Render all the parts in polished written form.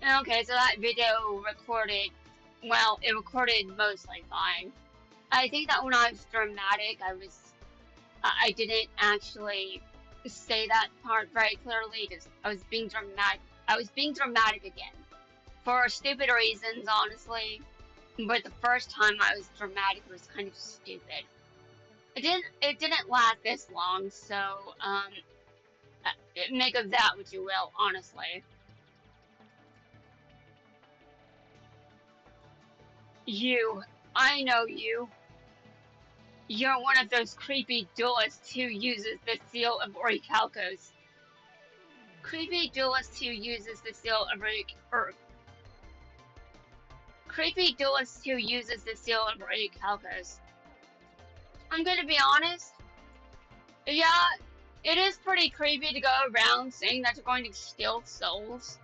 Okay, so that video recorded, well, it recorded mostly fine. I think that when I was dramatic, I didn't actually say that part very clearly. Just I was being dramatic. I was being dramatic again for stupid reasons, honestly. But the first time I was dramatic was kind of stupid. It didn't last this long, so make of that what you will, honestly. You, I know you. You're one of those creepy duelists who uses the seal of Orichalcos. Creepy duelist who uses the seal of Creepy duelist who uses the seal of Orichalcos. I'm gonna be honest. Yeah, it is pretty creepy to go around saying that you're going to steal souls.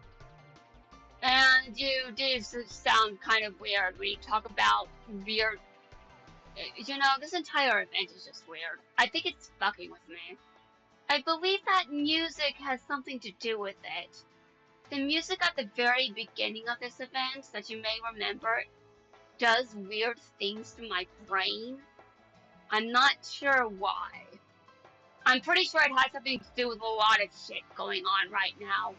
And you do sound kind of weird when you talk about weird. You know, this entire event is just weird. I think it's fucking with me. I believe that music has something to do with it. The music at the very beginning of this event, that you may remember, does weird things to my brain. I'm not sure why. I'm pretty sure it has something to do with a lot of shit going on right now.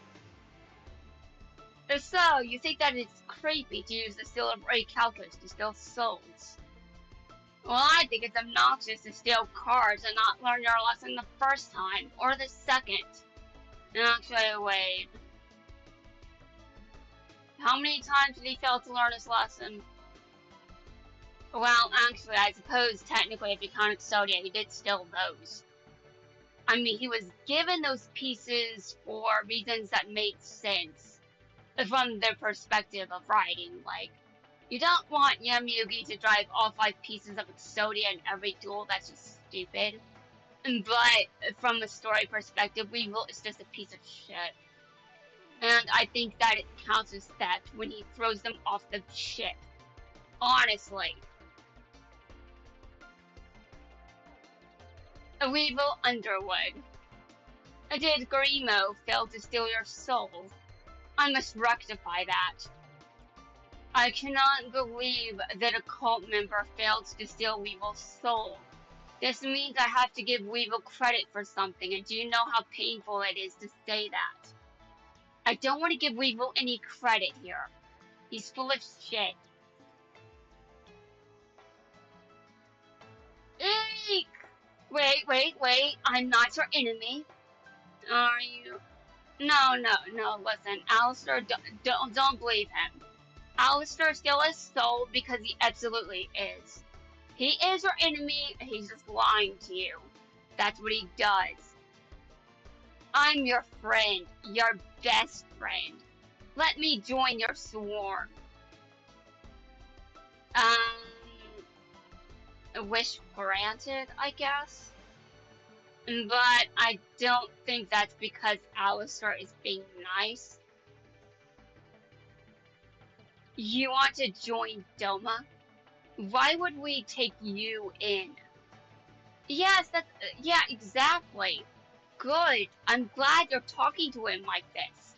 If so, you think that it's creepy to use the seal of Calculus to steal souls. Well, I think it's obnoxious to steal cards and not learn your lesson the first time, or the second. Actually, wait. How many times did he fail to learn his lesson? Well, actually, I suppose technically if you count Exodia, he did steal those. I mean, he was given those pieces for reasons that made sense from their perspective of writing. Like, you don't want Yamayugi to drive all 5 pieces of Exodia in every duel, that's just stupid. But from a story perspective, Weevil is just a piece of shit. And I think that it counts as theft when he throws them off the ship. Honestly. A Weevil Underwood. Did Grimo fail to steal your soul? I must rectify that. I cannot believe that a cult member failed to steal Weevil's soul. This means I have to give Weevil credit for something, and do you know how painful it is to say that? I don't want to give Weevil any credit here. He's full of shit. Eek! Wait. I'm not your enemy. Are you? No. Listen, Alistair, don't believe him. Alistair still is soul because he absolutely is. He is your enemy, he's just lying to you. That's what he does. I'm your friend, your best friend. Let me join your swarm. Um, a wish granted, I guess. But I don't think that's because Alistair is being nice. You want to join Doma? Why would we take you in? Yes, yeah, exactly. Good. I'm glad you're talking to him like this.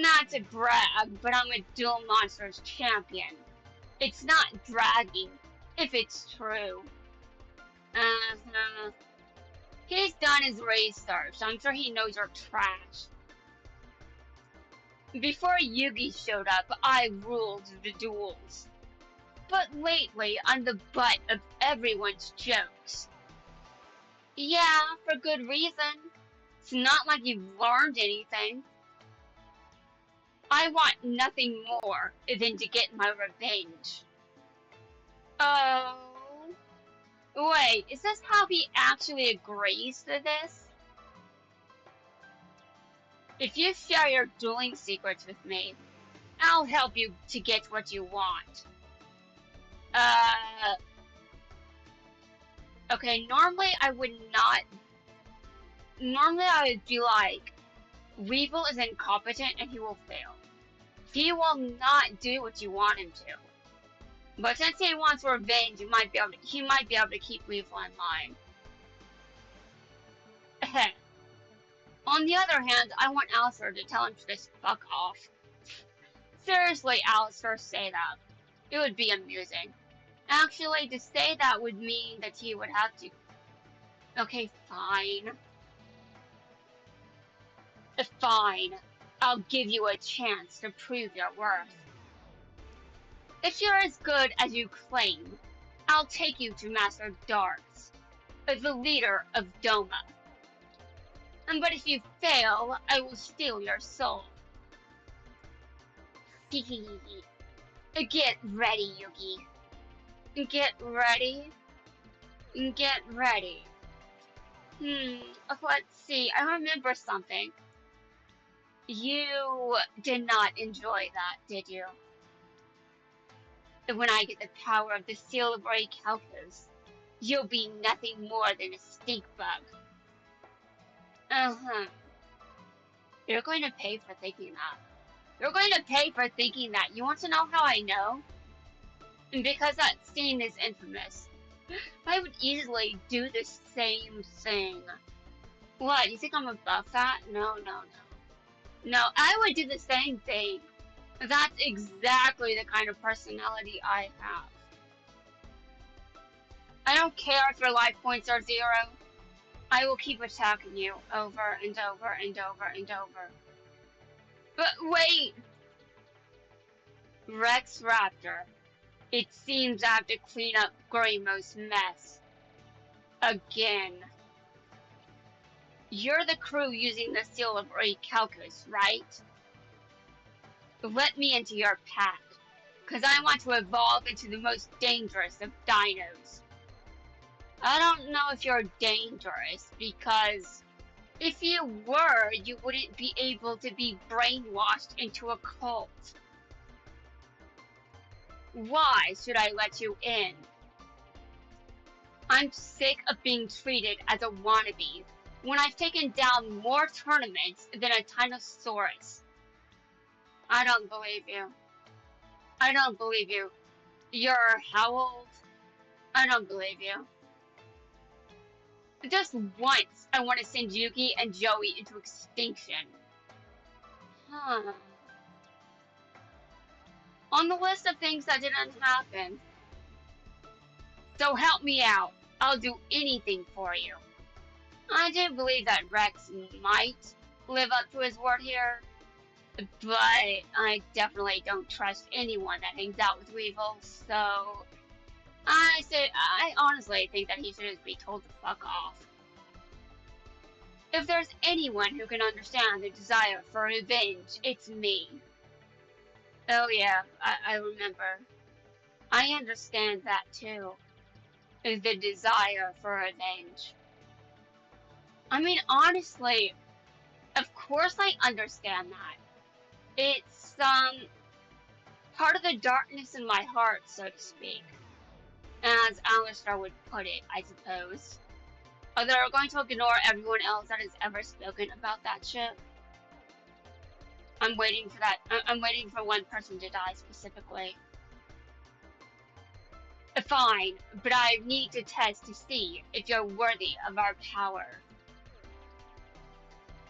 Not to brag, but I'm a Duel Monsters champion. It's not bragging, if it's true. Uh-huh. He's done his research. I'm sure he knows you're trash. Before Yugi showed up, I ruled the duels. But lately, I'm the butt of everyone's jokes. Yeah, for good reason. It's not like you've learned anything. I want nothing more than to get my revenge. Oh. Wait, is this how he actually agrees to this? If you share your dueling secrets with me, I'll help you to get what you want. Uh. Okay, normally I would not. Normally I would be like, Weevil is incompetent and he will fail. He will not do what you want him to. But since he wants revenge, he might be able to keep Weevil in line. On the other hand, I want Alistair to tell him to just fuck off. Seriously, Alistair, say that. It would be amusing. Actually, to say that would mean that he would have to... Okay, fine. Fine. I'll give you a chance to prove your worth. If you're as good as you claim, I'll take you to Master Darts, the leader of Doma. But if you fail, I will steal your soul. Get ready, Yugi. Get ready. Get ready. Let's see. I remember something. You did not enjoy that, did you? When I get the power of the seal of Orichalcos, you'll be nothing more than a stink bug. Uh-huh. You're going to pay for thinking that. You're going to pay for thinking that. You want to know how I know? Because that scene is infamous. I would easily do the same thing. What, you think I'm above that? No. No, I would do the same thing. That's exactly the kind of personality I have. I don't care if your life points are 0. I will keep attacking you over and over and over and over. But wait! Rex Raptor. It seems I have to clean up Grimo's mess. Again. You're the crew using the seal of Orichalcos, right? Let me into your pack, cause I want to evolve into the most dangerous of dinos. I don't know if you're dangerous, because if you were, you wouldn't be able to be brainwashed into a cult. Why should I let you in? I'm sick of being treated as a wannabe when I've taken down more tournaments than a Tyrannosaurus. I don't believe you. I don't believe you. You're how old? I don't believe you. Just once, I want to send Yuki and Joey into extinction. Huh. On the list of things that didn't happen. So help me out. I'll do anything for you. I do believe that Rex might live up to his word here, but I definitely don't trust anyone that hangs out with Weevil, so I honestly think that he should just be told to fuck off. If there's anyone who can understand the desire for revenge, it's me. Oh yeah, I remember. I understand that too. The desire for revenge. I mean, honestly, of course I understand that. It's, part of the darkness in my heart, so to speak. As Alistair would put it, I suppose. They're going to ignore everyone else that has ever spoken about that shit. I'm waiting for that. I'm waiting for one person to die specifically. Fine, but I need to test to see if you're worthy of our power.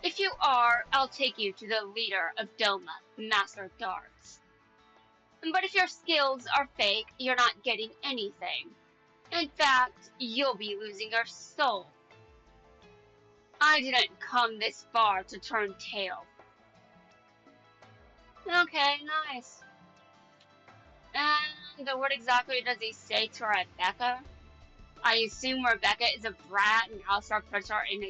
If you are, I'll take you to the leader of Doma, Master Darts. But if your skills are fake, you're not getting anything. In fact, you'll be losing your soul. I didn't come this far to turn tail. Okay, nice. And what exactly does he say to Rebecca? I assume Rebecca is a brat and Alistair puts her in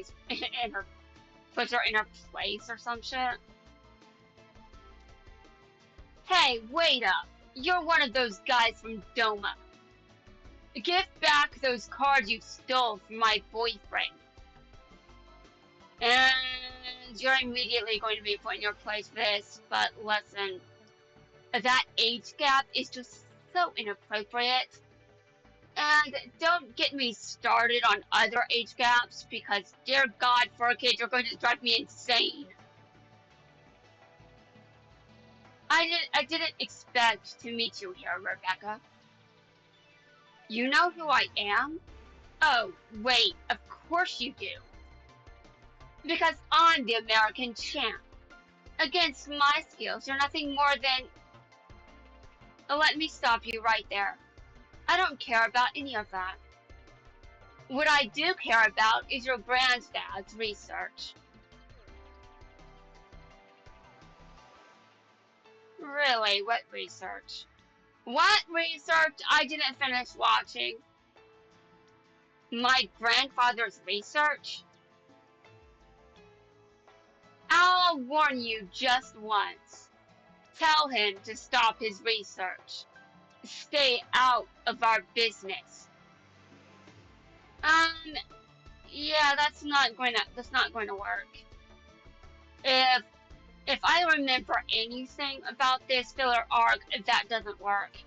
her place or some shit. Hey, wait up! You're one of those guys from Doma. Give back those cards you stole from my boyfriend. And you're immediately going to be put in your place for this, but listen. That age gap is just so inappropriate. And don't get me started on other age gaps, because dear God, 4 kids are going to drive me insane. I didn't expect to meet you here, Rebecca. You know who I am? Oh, wait, of course you do. Because I'm the American champ. Against my skills, you're nothing more than... Let me stop you right there. I don't care about any of that. What I do care about is your granddad's research. Really, what research? What research? I didn't finish watching. My grandfather's research? I'll warn you just once. Tell him to stop his research. Stay out of our business. Yeah, that's not going to work. If I remember anything about this filler arc, that doesn't work.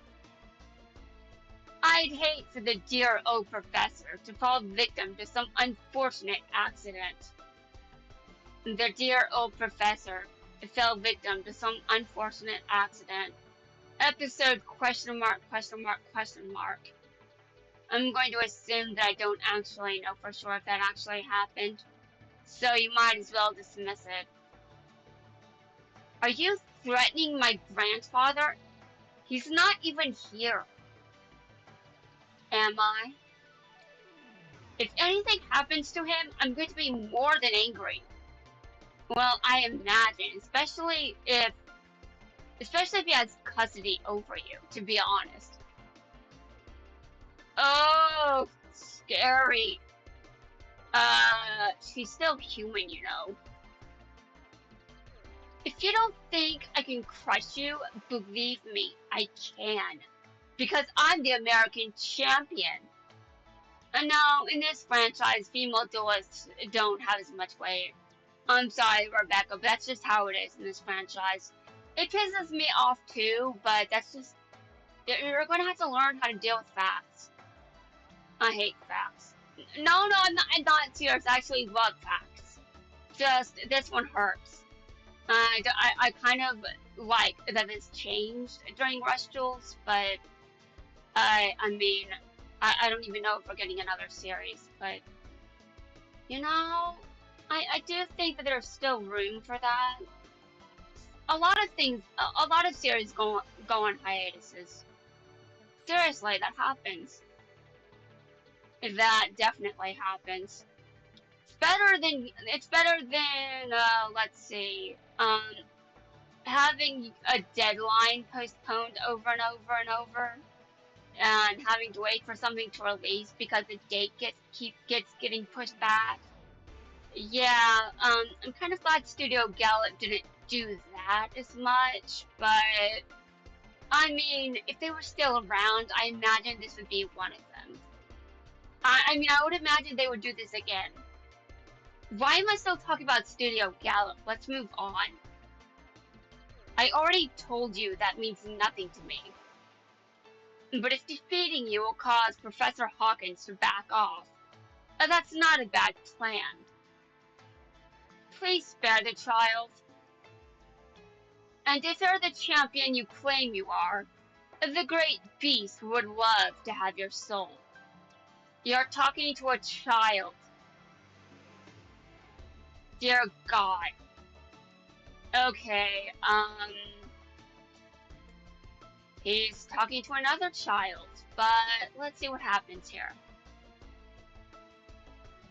I'd hate for the dear old professor to fall victim to some unfortunate accident. The dear old professor fell victim to some unfortunate accident. Episode question mark, question mark, question mark. I'm going to assume that I don't actually know for sure if that actually happened, so you might as well dismiss it. Are you threatening my grandfather? He's not even here. Am I? If anything happens to him, I'm going to be more than angry. Well, I imagine, especially if he has custody over you, to be honest. Oh, scary. She's still human, you know. If you don't think I can crush you, believe me, I can. Because I'm the American champion. And now, in this franchise, female duelists don't have as much weight. I'm sorry, Rebecca, but that's just how it is in this franchise. It pisses me off too, but that's just... You're gonna have to learn how to deal with facts. I hate facts. No, I'm not serious. I actually love facts. Just, this one hurts. I kind of like that it's changed during Rush Duels, but I mean, I don't even know if we're getting another series, but you know, I do think that there's still room for that. A lot of series go on hiatuses. Seriously, that happens. That definitely happens. It's better than let's see, having a deadline postponed over and over and over, and having to wait for something to release because the date gets getting pushed back. Yeah, I'm kind of glad Studio Gallup didn't do that as much, but I mean, if they were still around, I imagine this would be one of them. I mean, I would imagine they would do this again. Why am I still talking about Studio Gallup? Let's move on. I already told you that means nothing to me. But if defeating you will cause Professor Hawkins to back off, that's not a bad plan. Please spare the child. And if you're the champion you claim you are, the great beast would love to have your soul. You're talking to a child. Dear God. Okay, he's talking to another child, but let's see what happens here.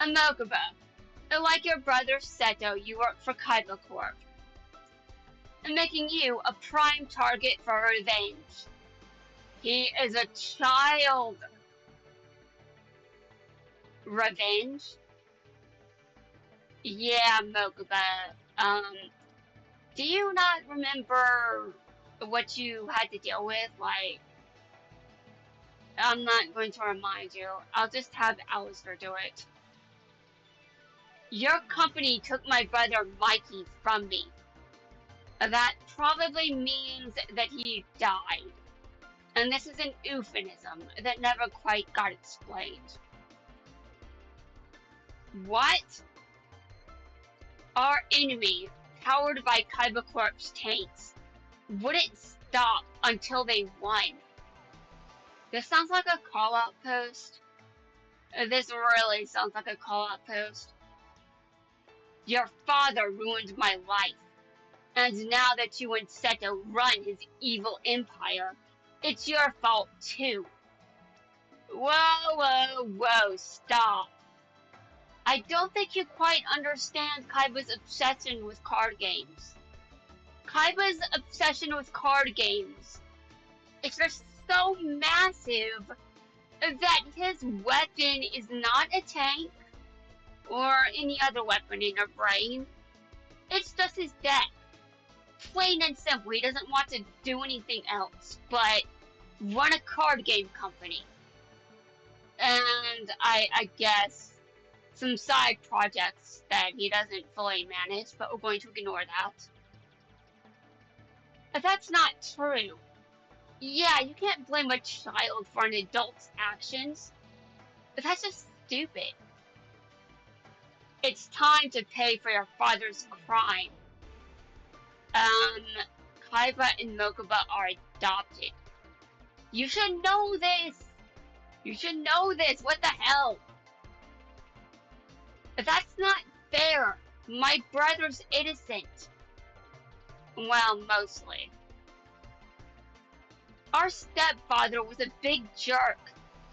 Amokuba, like your brother Seto, you work for Kaiba Corp, making you a prime target for revenge. He is a child. Revenge? Yeah, Mokuba. Do you not remember what you had to deal with? Like, I'm not going to remind you. I'll just have Alistair do it. Your company took my brother Mikey from me. That probably means that he died. And this is an euphemism that never quite got explained. What? Our enemy, powered by Kaiba Corp's tanks, wouldn't stop until they won. This sounds like a call-out post. This really sounds like a call-out post. Your father ruined my life, and now that you and Seto run his evil empire, it's your fault too. Whoa, whoa, whoa, stop. I don't think you quite understand Kaiba's obsession with card games. Kaiba's obsession with card games. It's just so massive that his weapon is not a tank or any other weapon in your brain. It's just his deck. Plain and simple, he doesn't want to do anything else but run a card game company. And I guess some side projects that he doesn't fully manage, but we're going to ignore that. But that's not true. Yeah, you can't blame a child for an adult's actions, but that's just stupid. It's time to pay for your father's crime. Kaiba and Mokuba are adopted. You should know this! You should know this! What the hell? But that's not fair! My brother's innocent. Well, mostly. Our stepfather was a big jerk,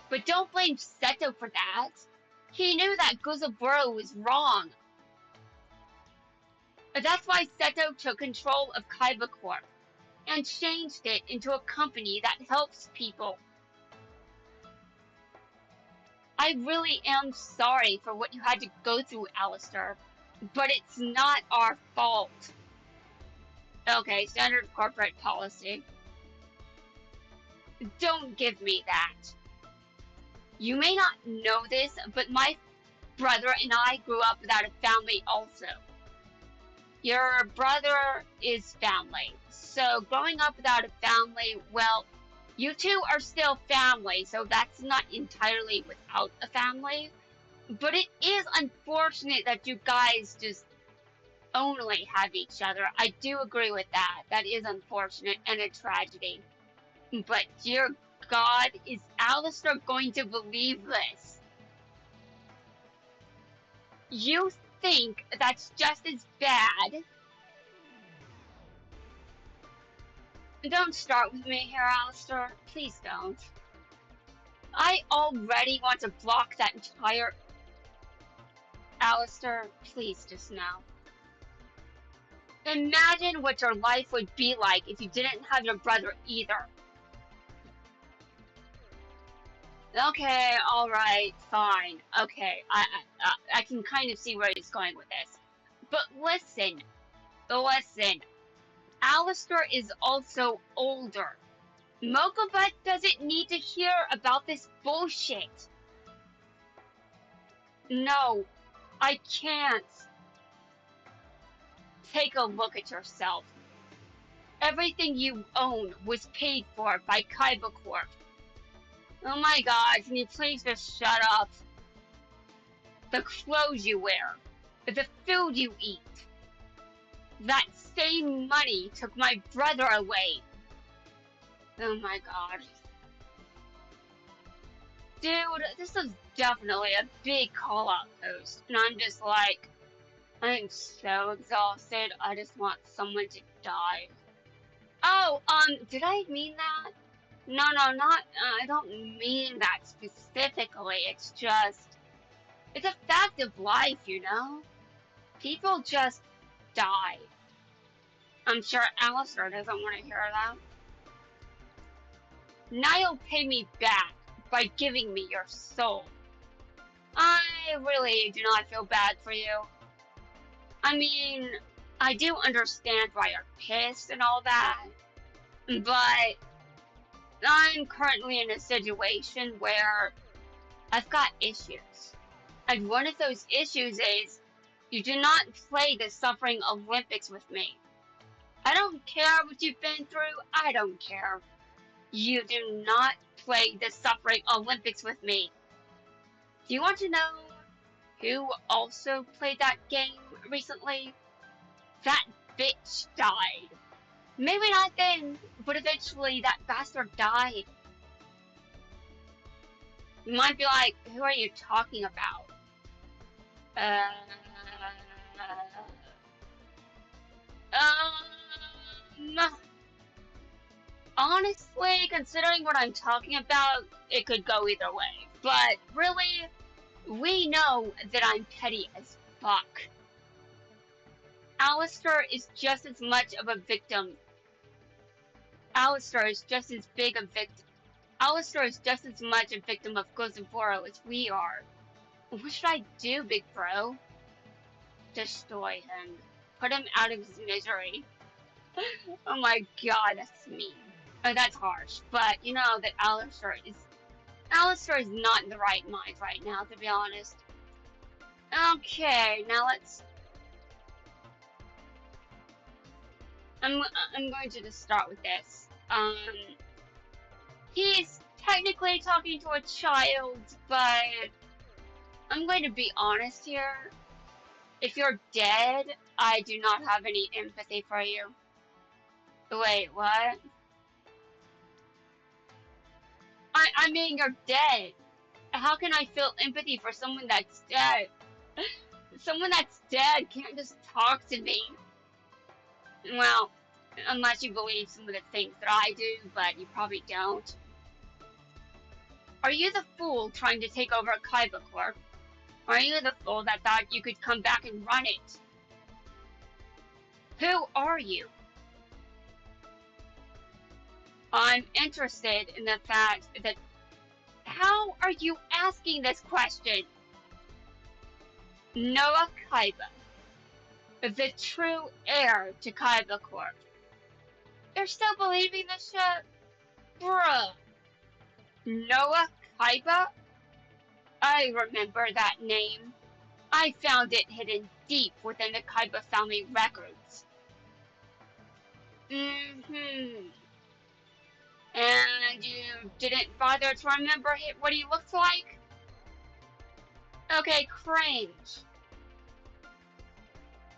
but don't blame Seto for that. He knew that Guzaburo was wrong. But that's why Seto took control of Kaiba Corp and changed it into a company that helps people. I really am sorry for what you had to go through, Alistair, but it's not our fault. Okay, standard corporate policy. Don't give me that. You may not know this, but my brother and I grew up without a family also. Your brother is family, so growing up without a family, well, you two are still family, so that's not entirely without a family. But it is unfortunate that you guys just only have each other. I do agree with that. That is unfortunate and a tragedy. But dear God, is Alistair going to believe this? You think that's just as bad? Don't start with me here, Alistair. Please don't. I already want to block that entire... Alistair, please just now. Imagine what your life would be like if you didn't have your brother either. Okay, alright, fine. Okay, I can kind of see where he's going with this. But listen. Alistair is also older. Mokuba doesn't need to hear about this bullshit. No, I can't. Take a look at yourself. Everything you own was paid for by Kaiba Corp. Oh my god, can you please just shut up? The clothes you wear, the food you eat. That same money took my brother away. Oh my god. Dude, this is definitely a big call-out post, and I'm just like, I'm so exhausted, I just want someone to die. Oh, did I mean that? No, I don't mean that specifically, it's just, it's a fact of life, you know? People just die. I'm sure Alistair doesn't want to hear that. Now you'll pay me back by giving me your soul. I really do not feel bad for you. I mean, I do understand why you're pissed and all that, but I'm currently in a situation where I've got issues. And one of those issues is, you do not play the Suffering Olympics with me. I don't care what you've been through, I don't care. You do not play the Suffering Olympics with me. Do you want to know who also played that game recently? That bitch died. Maybe not then, but eventually that bastard died. You might be like, who are you talking about? Um, honestly, considering what I'm talking about, it could go either way. But really, we know that I'm petty as fuck. Alistair is just as much of a victim. Alistair is just as big a victim. Alistair is just as much a victim of Gozaboro as we are. What should I do, big bro? Destroy him. Put him out of his misery. Oh my god, that's mean. Oh, that's harsh. But you know that Alistair is not in the right mind right now, to be honest. Okay, now let's. I'm going to just start with this. He's technically talking to a child, but I'm going to be honest here. If you're dead, I do not have any empathy for you. Wait, what? I mean, you're dead. How can I feel empathy for someone that's dead? Someone that's dead can't just talk to me. Well, unless you believe some of the things that I do, but you probably don't. Are you the fool trying to take over Kaiba Corp? Are you the fool that thought you could come back and run it? Who are you? I'm interested in the fact that how are you asking this question? Noah Kaiba, the true heir to Kaiba Corp. You're still believing this shit? Bruh. Noah Kaiba? I remember that name. I found it hidden deep within the Kaiba family records. Mm-hmm. And you didn't bother to remember what he looked like? Okay, cringe.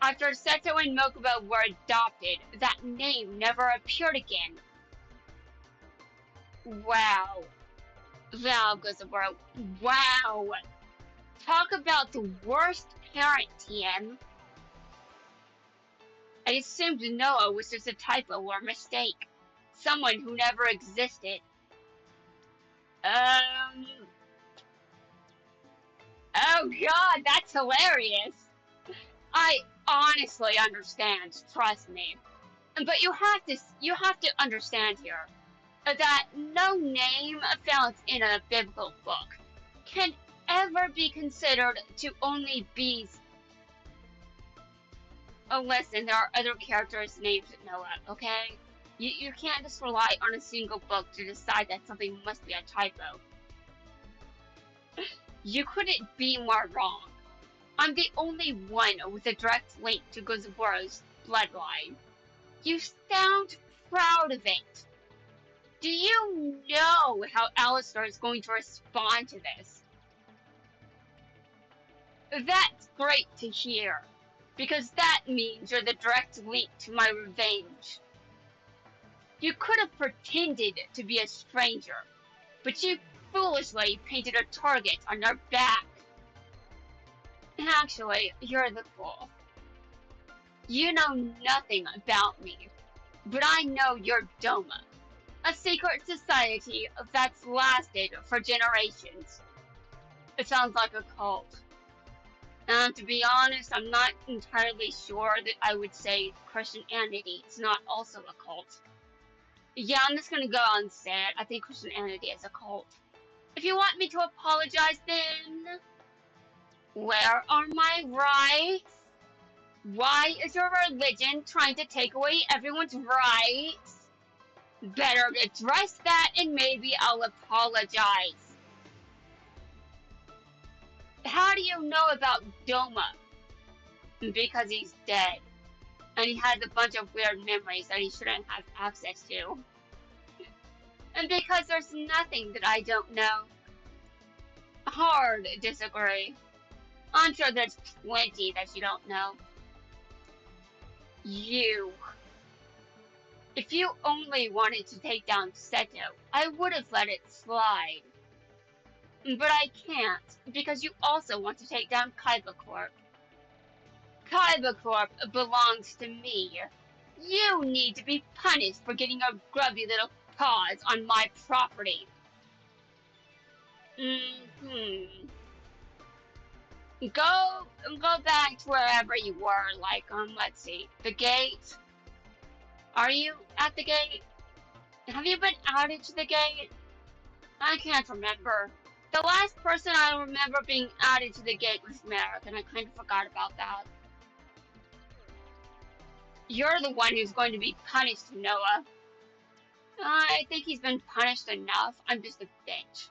After Seto and Mokuba were adopted, that name never appeared again. Wow. Wow, Gozaburo. Wow. Talk about the worst parent, TM. I assumed Noah was just a typo or mistake. Someone who never existed. Oh god, that's hilarious. I honestly understand, trust me. But you have to understand here that no name found in a biblical book can ever be considered to only be. Oh, listen, there are other characters named Noah, okay? You can't just rely on a single book to decide that something must be a typo. You couldn't be more wrong. I'm the only one with a direct link to Gozaburo's bloodline. You sound proud of it. Do you know how Alistair is going to respond to this? That's great to hear, because that means you're the direct link to my revenge. You could have pretended to be a stranger, but you foolishly painted a target on your back. Actually, you're the fool. You know nothing about me, but I know you're Doma, a secret society that's lasted for generations. It sounds like a cult. And to be honest, I'm not entirely sure that I would say Christianity is not also a cult. Yeah, I'm just gonna go and say it. I think Christianity is a cult. If you want me to apologize, then where are my rights? Why is your religion trying to take away everyone's rights? Better address that and maybe I'll apologize. How do you know about Doma? Because he's dead. And he has a bunch of weird memories that he shouldn't have access to. And because there's nothing that I don't know. Hard disagree. I'm sure there's plenty that you don't know. You. If you only wanted to take down Seto, I would have let it slide. But I can't, because you also want to take down Kaiba Corp. Kaiba Corp belongs to me. You need to be punished for getting your grubby little paws on my property. Mm-hmm. Go back to wherever you were, like, let's see, the gate? Are you at the gate? Have you been added to the gate? I can't remember. The last person I remember being added to the gate was Merrick, and I kind of forgot about that. You're the one who's going to be punished, Noah. I think he's been punished enough. I'm just a bitch.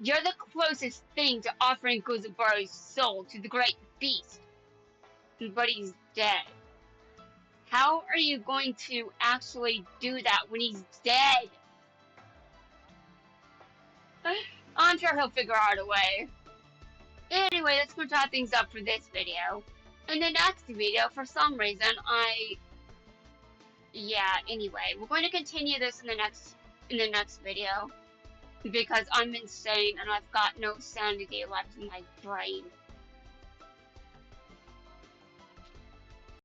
You're the closest thing to offering Gooseberry's soul to the great beast. But he's dead. How are you going to actually do that when he's dead? I'm sure he'll figure out a way. Anyway, that's going to wrap things up for this video. In the next video, for some reason, yeah, anyway, we're going to continue this in the next video. Because I'm insane and I've got no sanity left in my brain.